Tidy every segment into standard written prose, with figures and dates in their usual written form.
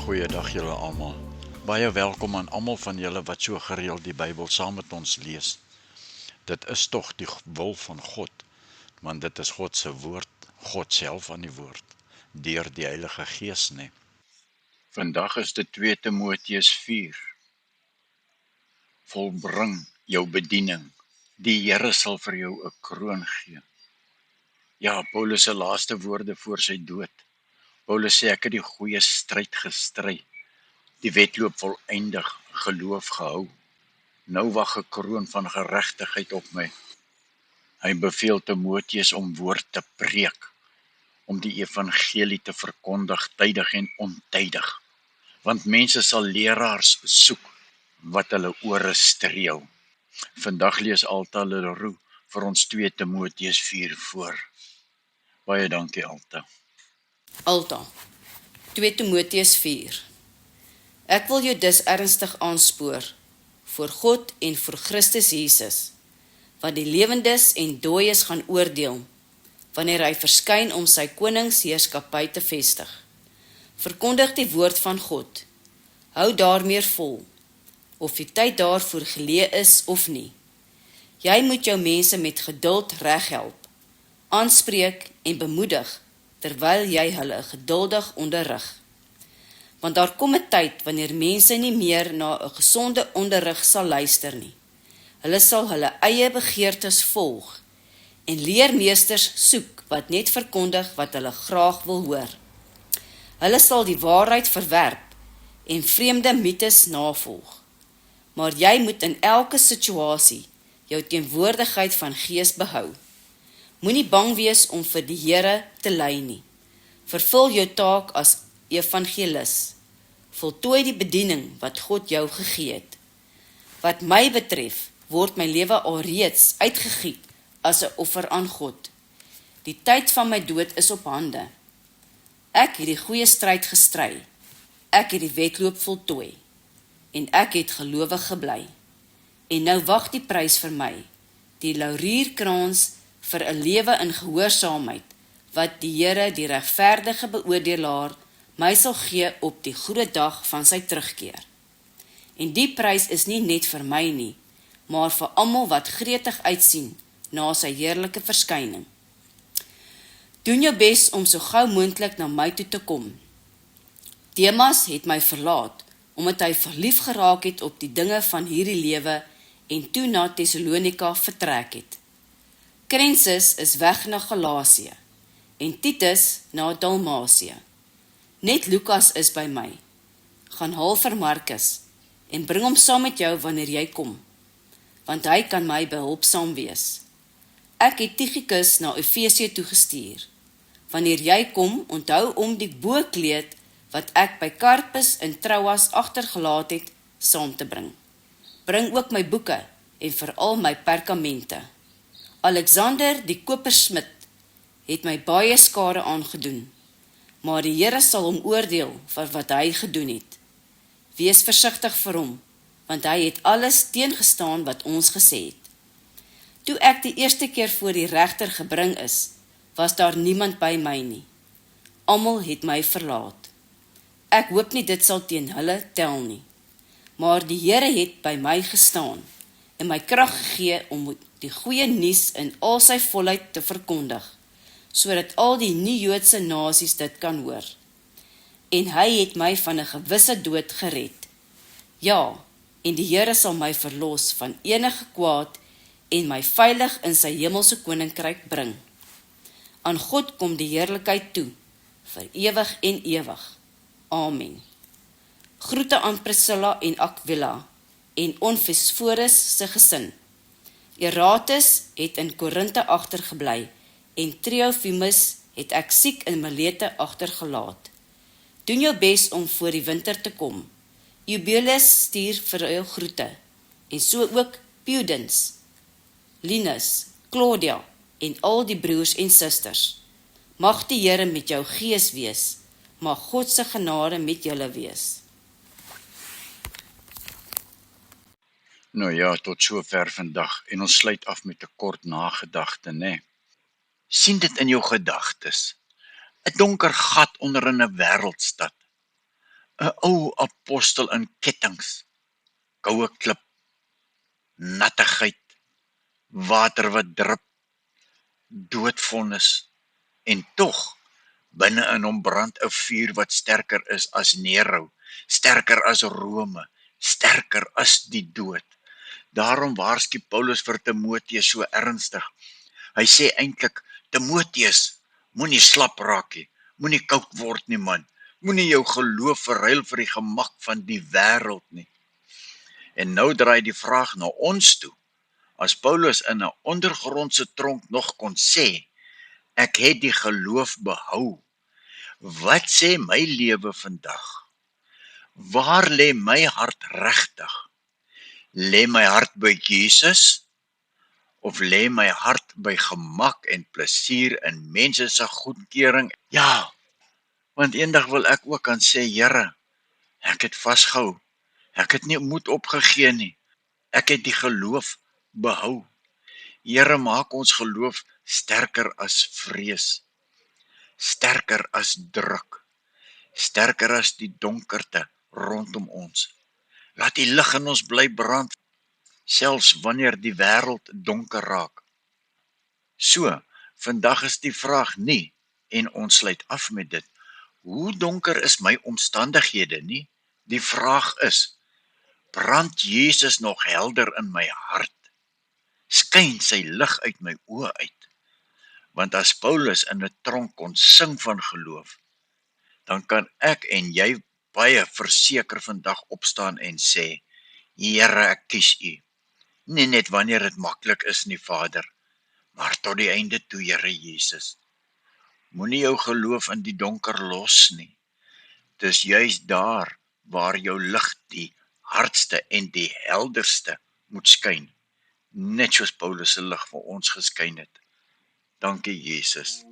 Goeiedag julle almal. Baie welkom aan almal van julle wat so gereeld die Bybel saam met ons lees. Dit is tog die wil van God, want dit is God se woord, God self aan die woord, deur die Heilige Gees, nee. Vandag is dit 2 Timoteus 4. Volbring jou bediening. Die Here sal vir jou 'n kroon gee. Ja, Paulus se laaste woorde voor sy dood. Paulus sê ek het die goeie stryd gestry, die wedloop volëindig, geloof gehou. Nou wag 'n kroon van geregtigheid op my. Hy beveel Timoteus om woord te preek, om die evangelie te verkondig tydig en ontydig, want mense sal leraars soek wat hulle ore streel. Vandag lees Alta Leroux vir ons 2 Timoteus 4 voor. Baie dankie Alta. Alta, 2 Timoteus 4. Ek wil jou dus ernstig aanspoor, voor God en voor Christus Jesus, wat die lewendes en dooies gaan oordeel, wanneer hy verskyn om sy koningsheerskappy te vestig. Verkondig die woord van God, hou daarmee vol, of die tyd daarvoor geleë is of nie. Jy moet jou mense met geduld reghelp, aanspreek en bemoedig, terwyl jy hulle geduldig onderrig. Want daar kom 'n tyd wanneer mense nie meer na 'n gesonde onderrig sal luister nie. Hulle sal hulle eie begeertes volg en leermeesters soek wat net verkondig wat hulle graag wil hoor. Hulle sal die waarheid verwerp en vreemde mites navolg. Maar jy moet in elke situasie jou teenwoordigheid van gees behou. Moenie bang wees om vir die Here te ly nie. Vervul jou taak as evangelis. Voltooi die bediening wat God jou gegee het. Wat my betref, word my lewe alreeds uitgegiet as 'n offer aan God. Die tyd van my dood is op hande. Ek het die goeie stryd gestry. Ek het die wedloop voltooi. En ek het gelowig gebly. En nou wag die prys vir my, die laurierkrans vir 'n lewe in gehoorsaamheid, wat die Here, die regverdige beoordelaar, my sal gee op die goeie dag van sy terugkeer. En die prys is nie net vir my nie, maar vir almal wat gretig uitsien na sy heerlike verskyning. Doen jou bes om so gou moontlik na my toe te kom. Demas het my verlaat, omdat hy verlief geraak het op die dinge van hierdie lewe en toe na Thessalonika vertrek het. Crensus is weg na Galasië en Titus na Dalmasie. Net Lukas is by my. Gaan haal vir Markus en bring hom saam met jou wanneer jy kom, want hy kan my behulpsaam wees. Ek het Tychicus na Efesië toegestuur. Wanneer jy kom, onthou om die boekleed wat ek by Carpus in Troas agtergelaat het, saam te bring. Bring ook my boeke en veral my perkamente. Alexander die kopersmid het my baie skade aangedoen, maar die Here sal hom oordeel vir wat hy gedoen het. Wees versigtig vir hom, want hy het alles teengestaan wat ons gesê het. Toe ek die eerste keer voor die regter gebring is, was daar niemand by my nie. Almal het my verlaat. Ek hoop nie dit sal teen hulle tel nie, maar die Here het by my gestaan en my krag gegee om die goeie nuus in al sy volheid te verkondig, sodat al die nie-Joodse nasies dit kan hoor. En hy het my van 'n gewisse dood gered. Ja, en die Here sal my verlos van enige kwaad en my veilig in sy hemelse koninkryk bring. Aan God kom die heerlikheid toe, vir ewig en ewig. Amen. Groete aan Priscilla en Aquila en Onesiphorus se gesin. Eratus het in Korinthe agtergebly en Trophimus het ek siek in Milete agtergelaat. Doen jou bes om voor die winter te kom. Eubulus stuur vir jou groete en so ook Pudens, Linus, Claudia en al die broers en susters. Mag die Here met jou gees wees. Mag God se genade met julle wees. Nou ja, tot sover vandag en ons sluit af met 'n kort nagedagte, né? Sien dit in jou gedagtes. 'n donker gat onder in 'n wêreldstad. 'n ou apostel in kettinge, koue klip, nattigheid, water wat drup, doodvonnis, en tog binne in hom brand 'n vuur wat sterker is as Nero, sterker as Rome, sterker as die dood. Daarom waarsku Paulus vir Timoteus so ernstig. Hy sê eintlik, Timoteus, moenie slap raak nie, moenie koud word nie man, moenie jou geloof verruil vir die gemak van die wêreld nie. En nou draai die vraag na ons toe. As Paulus in 'n ondergrondse tronk nog kon sê, ek het die geloof behou, wat sê my lewe vandag? Waar lê my hart regtig? Lê my hart by Jesus? Of lê my hart by gemak en plesier in mense se goedkeuring? Ja, want eendag wil ek ook kan sê, Here, ek het vasgehou. Ek het nie moed opgegee nie. Ek het die geloof behou. Here, maak ons geloof sterker as vrees, sterker as druk, sterker as die donkerte rondom ons. Laat die lig in ons bly brand, selfs wanneer die wêreld donker raak. So, vandag is die vraag nie, en ons sluit af met dit, hoe donker is my omstandighede nie? Die vraag is, brand Jesus nog helder in my hart? Skyn sy lig uit my oë uit? Want as Paulus in 'n tronk kon sing van geloof, dan kan ek en jy baie verseker vandag opstaan en sê, Here, ek kies U. Nie net wanneer dit maklik is nie, Vader, maar tot die einde toe, Here Jesus. Moenie jou geloof in die donker los nie. Dis juist daar waar jou lig die hardste en die helderste moet skyn, net soos Paulus se lig vir ons geskyn het. Dankie Jesus.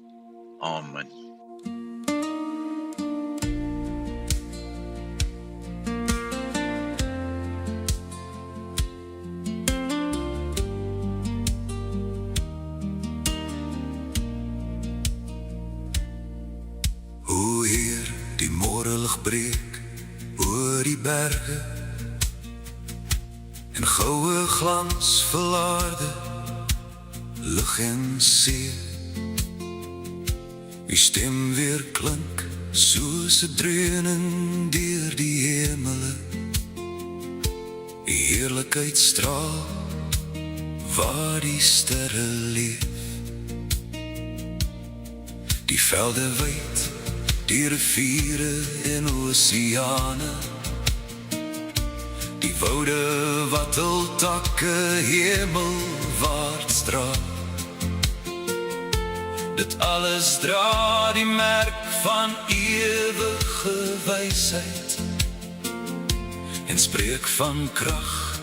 Amen. O Heer, die môrelig breek oor die berge en goue glans verlaarde lig en see. U stem weer klink soos 'n dreuning deur die hemele. U heerlikheid straal waar die sterre leef. Die velde wyd, die riviere en oseane, die woude watteltakke hemelwaarts dra. Dit alles dra die merk van ewige wysheid en spreek van krag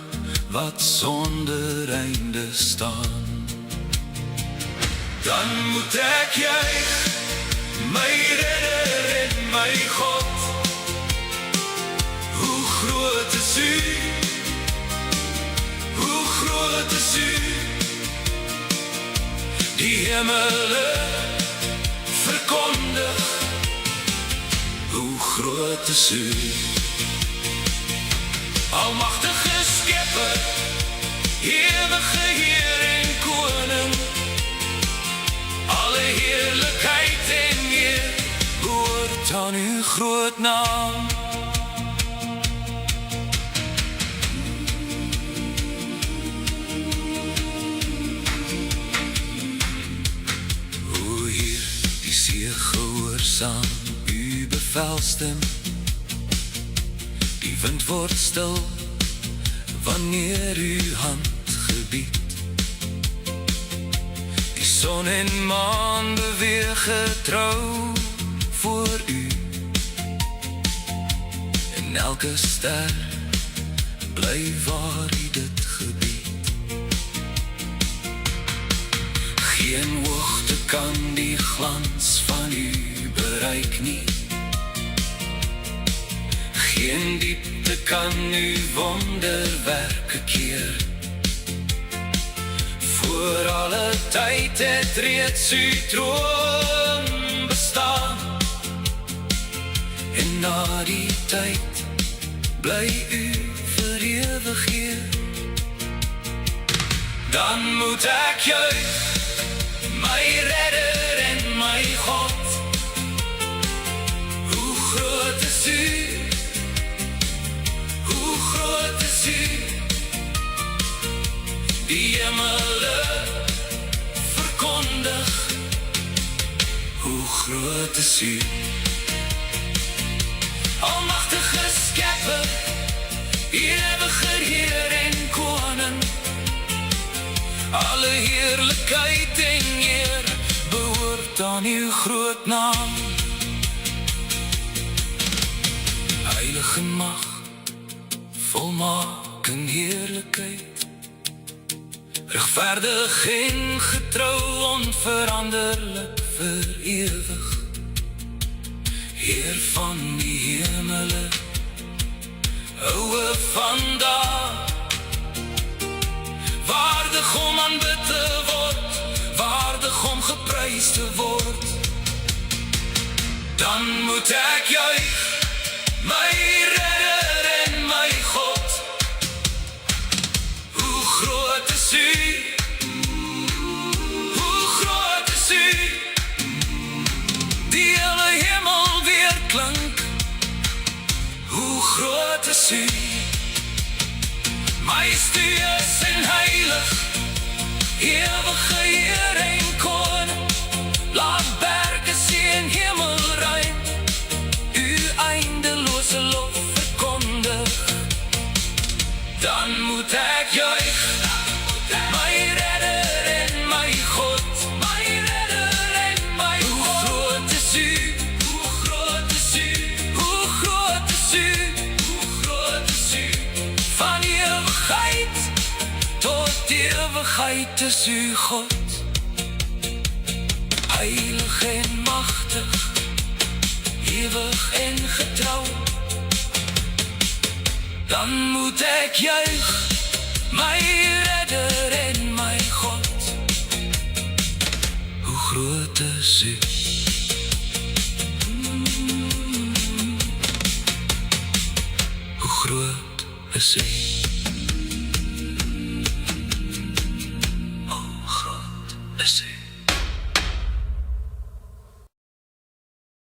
wat sonder einde staan. Dan moet ek juig, my redder en my God. Hoe groot is U? Hoe groot is U? Die hemele verkondig, hoe groot is U? Almagtige Skepper, ewige Heer en Koning, alle heerlikheid en eer behoort aan U groot naam. O Heer, die see gehoorsaam U bevelstem, die wind word stil wanneer U hand gebied. Die son en maan beweeg getrou voor U, en elke ster bly waar U dit gebied. Geen hoogte kan die glans van U bereik nie, geen diepte kan U wonderwerke keer. Voor alle tyd het reeds U troon bestaan, en na die tyd bly u vir ewig hier. Dan moet ek juig, my redder en my God. Hoe groot is u? Hoe groot is u? Die hemele verkondig. Hoe groot is u? Almagtige Skepper, ewige Heer en Koning. Alle heerlikheid en eer behoort aan uw groot naam. Heilige mag, volmaak en heerlikheid, regverdig en getrou, onveranderlik vir ewig. Heer van die hemele, ouwe vandaag, waardig om aanbid te word, waardig om geprys te word. Dan moet ek juig, my redder en my God. Hoe groot is u? Hoe groot is u? Die hele hemel weer klink. Hoe groot is u? Majestueus en heilig, ewige Heer en Koning. Laat berge, see en hemel rein, u eindelose lof verkondig. Dan moet ek juig, my redder en my God. My redder en my God. Hoe groot is u? Hoe groot is u? Hoe groot is u? Hoe groot is u? Van ewigheid tot ewigheid is u God. Heilig en magtig, ewig en getrou. Dan moet ek juig, my redder en my God. Hoe groot is u? Hoe groot is u?